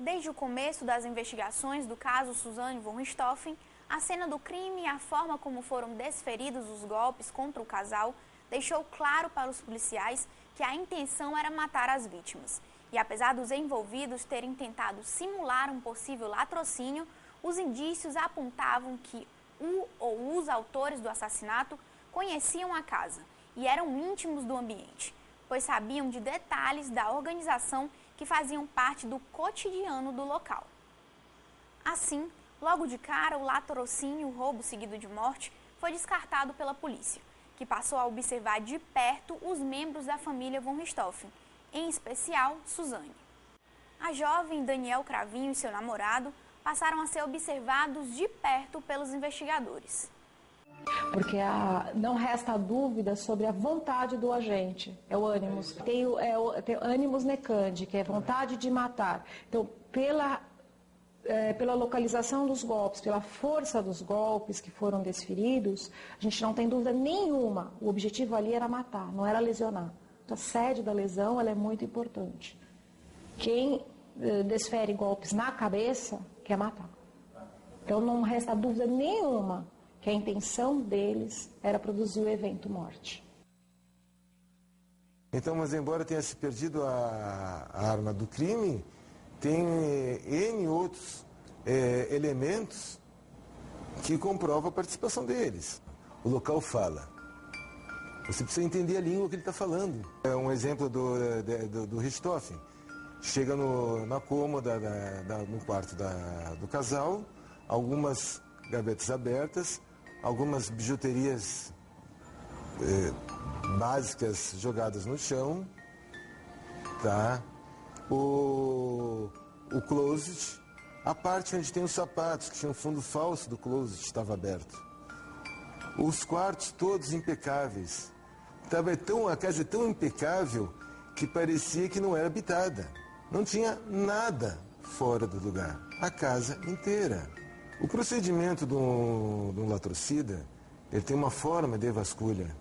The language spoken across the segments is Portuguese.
Desde o começo das investigações do caso Suzane von Richthofen, a cena do crime e a forma como foram desferidos os golpes contra o casal deixou claro para os policiais que a intenção era matar as vítimas. E apesar dos envolvidos terem tentado simular um possível latrocínio, os indícios apontavam que o ou os autores do assassinato conheciam a casa e eram íntimos do ambiente, pois sabiam de detalhes da organização que faziam parte do cotidiano do local. Assim, logo de cara, o latrocínio, o roubo seguido de morte, foi descartado pela polícia, que passou a observar de perto os membros da família von Richthofen, em especial Suzane. A jovem Daniel Cravinho e seu namorado passaram a ser observados de perto pelos investigadores. Porque não resta dúvida sobre a vontade do agente, é o ânimos. Tem o ânimos necandi, que é vontade de matar. Então, pela localização dos golpes, pela força dos golpes que foram desferidos, a gente não tem dúvida nenhuma, o objetivo ali era matar, não era lesionar. A sede da lesão ela é muito importante. Quem desfere golpes na cabeça quer matar. Então não resta dúvida nenhuma que a intenção deles era produzir o evento morte. Então, mas embora tenha se perdido a arma do crime, tem N outros elementos que comprovam a participação deles. O local fala. Você precisa entender a língua que ele está falando. É um exemplo do Richthofen. Chega na cômoda, no quarto do casal, algumas gavetas abertas, algumas bijuterias básicas jogadas no chão, tá? O closet, a parte onde tem os sapatos, que tinha um fundo falso do closet, estava aberto. Os quartos todos impecáveis. A casa é tão impecável que parecia que não era habitada. Não tinha nada fora do lugar. A casa inteira. O procedimento de um latrocida, ele tem uma forma de vasculha.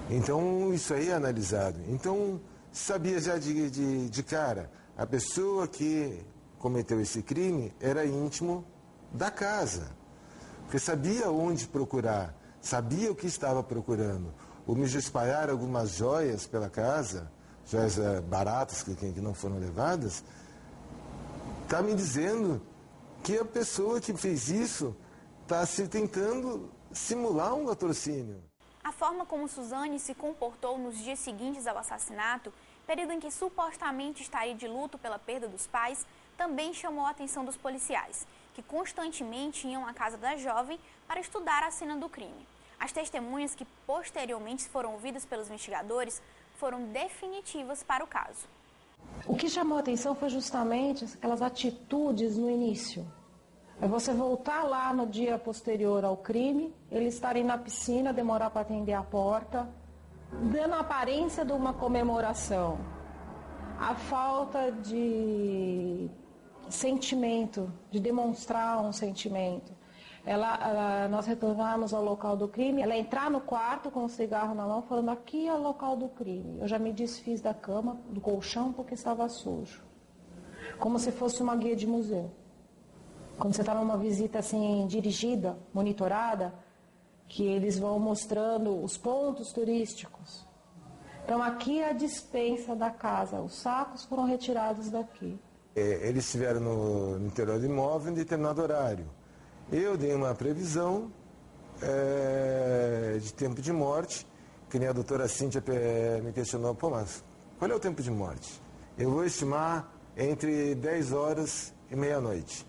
Então, isso aí é analisado. Então, sabia já de cara, a pessoa que cometeu esse crime era íntimo da casa. Porque sabia onde procurar, sabia o que estava procurando. O me espalhar algumas joias pela casa, joias baratas que não foram levadas, está me dizendo que a pessoa que fez isso está tentando simular um latrocínio. A forma como Suzane se comportou nos dias seguintes ao assassinato, período em que supostamente estaria de luto pela perda dos pais, também chamou a atenção dos policiais, que constantemente iam à casa da jovem para estudar a cena do crime. As testemunhas que posteriormente foram ouvidas pelos investigadores foram definitivas para o caso. O que chamou a atenção foi justamente aquelas atitudes no início. É você voltar lá no dia posterior ao crime, eles estarem na piscina, demorar para atender a porta, dando a aparência de uma comemoração. A falta de sentimento, de demonstrar um sentimento. Nós retornarmos ao local do crime, ela entrar no quarto com o cigarro na mão, falando: aqui é o local do crime. Eu já me desfiz da cama, do colchão, porque estava sujo. Como se fosse uma guia de museu. Quando você está numa visita assim, dirigida, monitorada, que eles vão mostrando os pontos turísticos. Então aqui é a despensa da casa, os sacos foram retirados daqui. Eles estiveram no interior do imóvel em determinado horário. Eu dei uma previsão de tempo de morte, que nem a doutora Cíntia me questionou: pô, mas qual é o tempo de morte? Eu vou estimar entre 10 horas e meia-noite.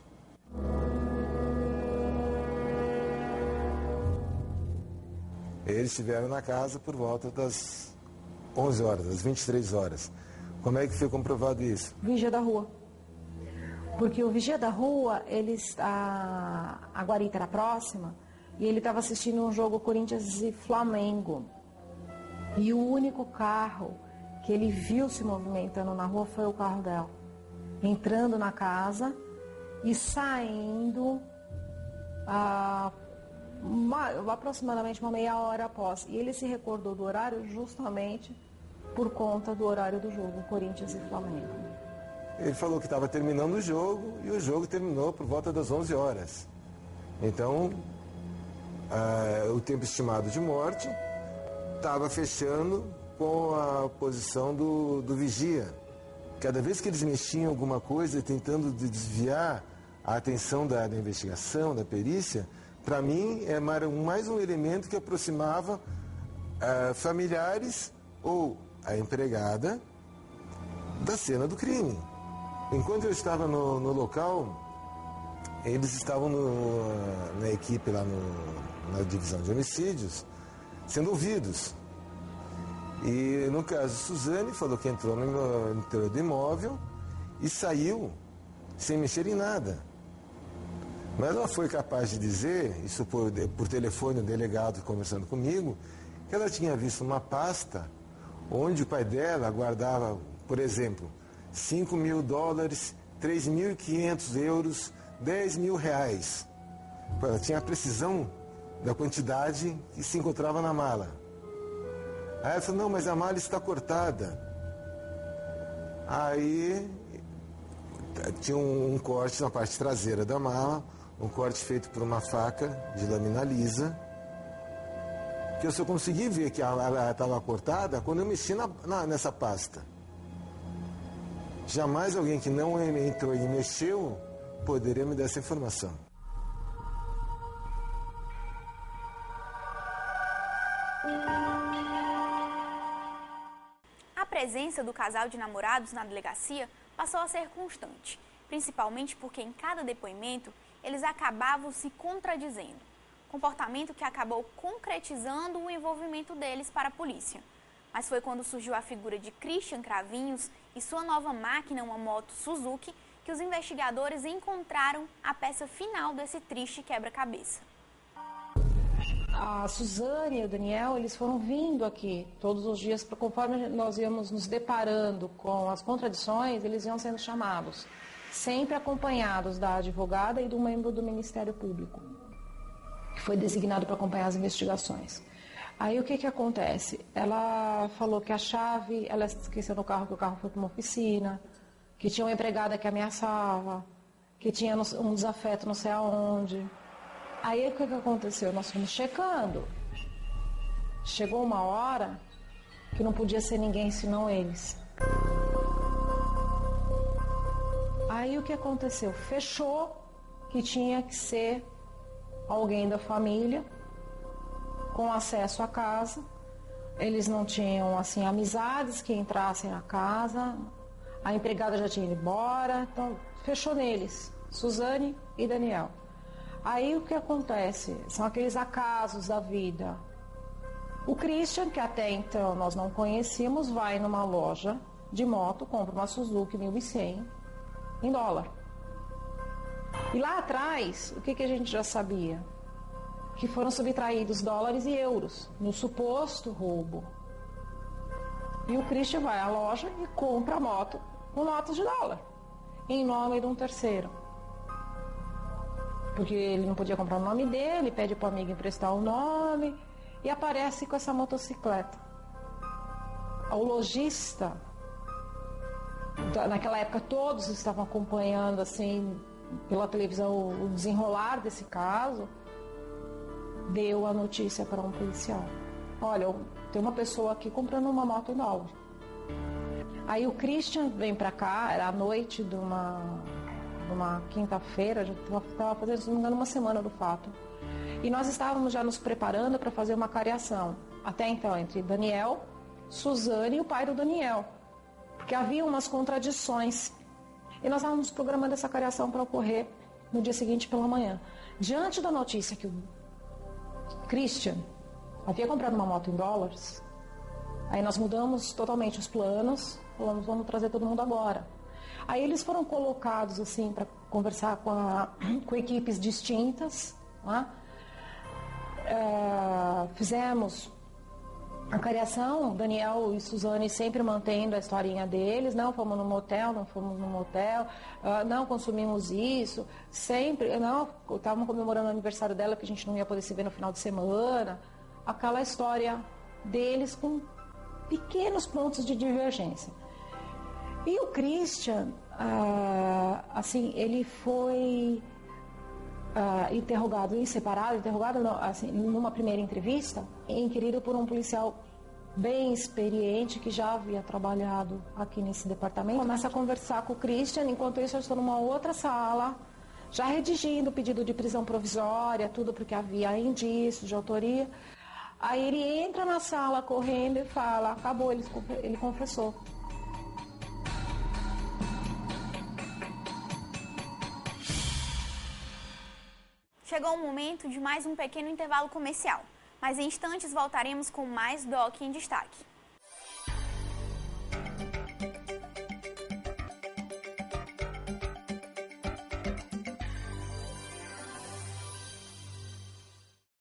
Eles estiveram na casa por volta das 11 horas, das 23 horas. Como é que foi comprovado isso? Vigia da rua. Porque o vigia da rua, a guarita era próxima, e ele estava assistindo um jogo Corinthians e Flamengo. E o único carro que ele viu se movimentando na rua foi o carro dela. Entrando na casa e saindo aproximadamente uma meia hora após. E ele se recordou do horário justamente por conta do horário do jogo, Corinthians e Flamengo. ele falou que estava terminando o jogo e o jogo terminou por volta das 11 horas. Então, o tempo estimado de morte estava fechando com a posição do vigia. Cada vez que eles mexiam em alguma coisa, tentando desviar a atenção da investigação, da perícia, para mim é mais um elemento que aproximava familiares ou a empregada da cena do crime. Enquanto eu estava no local, eles estavam na equipe lá na divisão de homicídios, sendo ouvidos. E no caso, Suzane falou que entrou no interior do imóvel e saiu sem mexer em nada. Mas ela foi capaz de dizer, isso por telefone, o delegado conversando comigo, que ela tinha visto uma pasta onde o pai dela guardava, por exemplo, $5.000, 3.500 euros, 10 mil reais. Ela tinha a precisão da quantidade que se encontrava na mala. Aí ela falou, não, mas a mala está cortada. Aí tinha um corte na parte traseira da mala, um corte feito por uma faca de lâmina lisa, que eu só consegui ver que ela estava cortada quando eu mexi nessa pasta. Jamais alguém que não entrou e mexeu poderia me dar essa informação. A presença do casal de namorados na delegacia passou a ser constante, principalmente porque em cada depoimento eles acabavam se contradizendo, comportamento que acabou concretizando o envolvimento deles para a polícia. Mas foi quando surgiu a figura de Christian Cravinhos e sua nova máquina, uma moto Suzuki, que os investigadores encontraram a peça final desse triste quebra-cabeça. A Suzane e o Daniel, eles foram vindo aqui todos os dias, conforme nós íamos nos deparando com as contradições, eles iam sendo chamados, sempre acompanhados da advogada e do membro do Ministério Público, que foi designado para acompanhar as investigações. Aí o que acontece? Ela falou que a chave, ela esqueceu no carro, que o carro foi para uma oficina, que tinha uma empregada que ameaçava, que tinha um desafeto não sei aonde. Aí o que aconteceu? Nós fomos checando. Chegou uma hora que não podia ser ninguém senão eles. Aí o que aconteceu? Fechou que tinha que ser alguém da família com acesso à casa. Eles não tinham assim amizades que entrassem na casa. A empregada já tinha ido embora, então fechou neles, Suzane e Daniel. Aí o que acontece? São aqueles acasos da vida. O Christian, que até então nós não conhecíamos, vai numa loja de moto, compra uma Suzuki 1.100 em dólar. E lá atrás, o que a gente já sabia? Que foram subtraídos dólares e euros no suposto roubo. E o Christian vai à loja e compra a moto com notas de dólar, em nome de um terceiro. Porque ele não podia comprar o nome dele, pede para o amigo emprestar o nome e aparece com essa motocicleta. O lojista, naquela época todos estavam acompanhando assim pela televisão o desenrolar desse caso, deu a notícia para um policial. Olha, tem uma pessoa aqui comprando uma moto nova. Aí o Christian vem para cá, era à noite de uma quinta-feira, já estava fazendo, se não me engano, uma semana do fato. E nós estávamos já nos preparando para fazer uma cariação, até então, entre Daniel, Suzane e o pai do Daniel, porque havia umas contradições. E nós estávamos programando essa cariação para ocorrer no dia seguinte pela manhã. Diante da notícia que o Christian havia comprado uma moto em dólares, aí nós mudamos totalmente os planos, falamos, vamos trazer todo mundo agora. Aí eles foram colocados assim para conversar com equipes distintas, né? Fizemos a cariação, Daniel e Suzane sempre mantendo a historinha deles, não fomos no motel, não fomos no motel, não consumimos isso, sempre, não, estavam comemorando o aniversário dela que a gente não ia poder se ver no final de semana, aquela história deles com pequenos pontos de divergência. E o Christian, assim, ele foi interrogado assim, numa primeira entrevista, inquirido por um policial bem experiente que já havia trabalhado aqui nesse departamento. Começa a conversar com o Christian, enquanto isso eu estou numa outra sala, já redigindo o pedido de prisão provisória, tudo porque havia indícios de autoria. Aí ele entra na sala correndo e fala, acabou, ele confessou. Chegou o momento de mais um pequeno intervalo comercial, mas em instantes voltaremos com mais DOC em Destaque.